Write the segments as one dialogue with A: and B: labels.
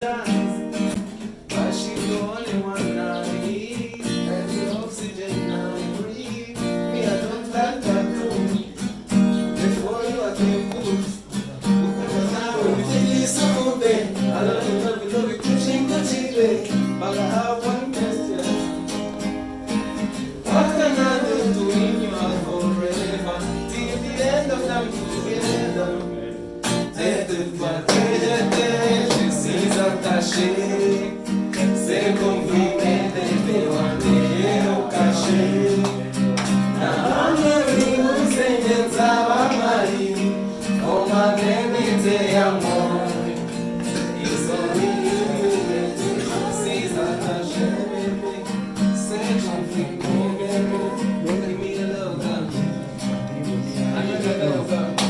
A: But she's the only one I need, and the oxygen I breathe. Me, I don't like that too. Before you, I can put. Because now we take this so bad. I love you, pushing the TV. But I have one question. What can I do to win you out forever? Till the end of time together. Je suis attaché, c'est compliqué de te au cachet. Na ameri usengenza bamari, o magremite amor. It's only you, je suis attaché, c'est compliqué, give me the love, I need the love.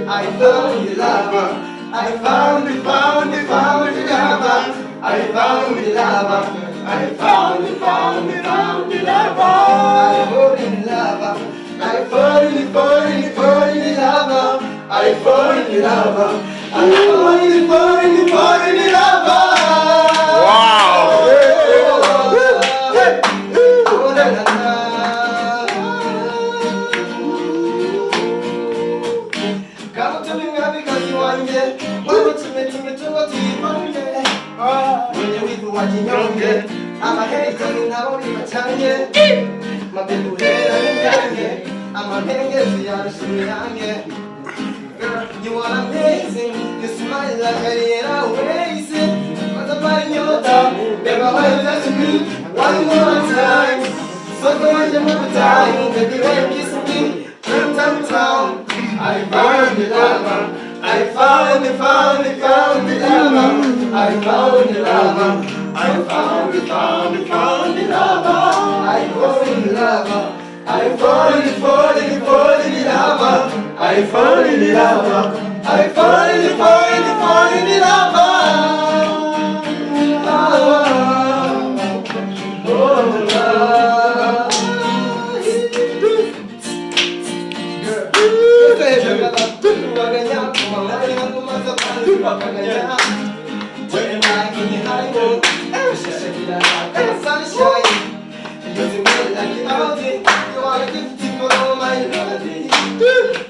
A: I found the lover. I found the lover. I found the lover. I found the lover. I fall in love. I fall in love. I fall in love. I fall in love. Wow. I'm a hater, now I'm a my people here I'm a hater, girl, you are amazing. You smile like a oasis. But I'm buying your top. Baby, why you touch me one more time? So go and move time. Baby, when you kiss me, turn down. I found the lover. I found the lover. I found the lover. I found the lover. I found the lover. I fall in love. I fall in love. I fall in love. Oh, love.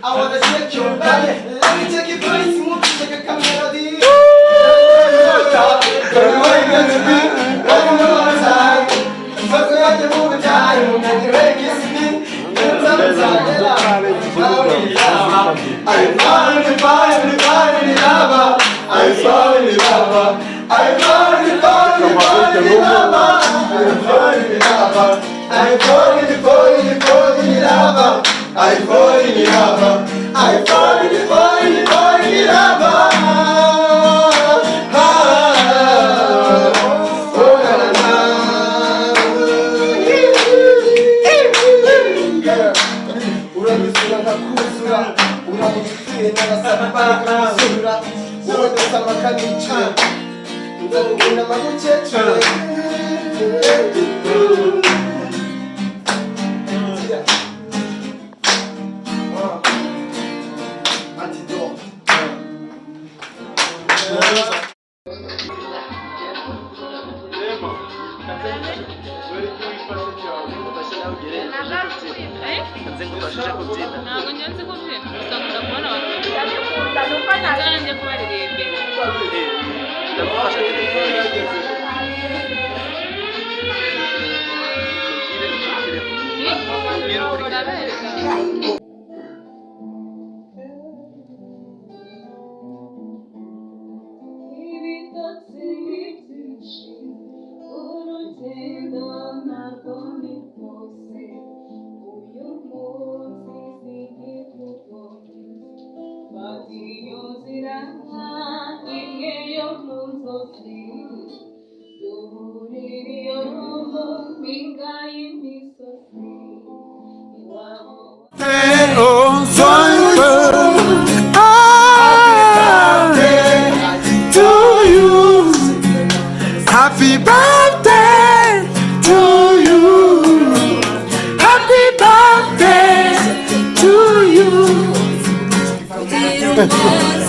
A: I wanna shake your body. Let me take your body smooth, shake a melody. Girl, you ain't got to be one more time.
B: Happy birthday to you. Happy birthday to you.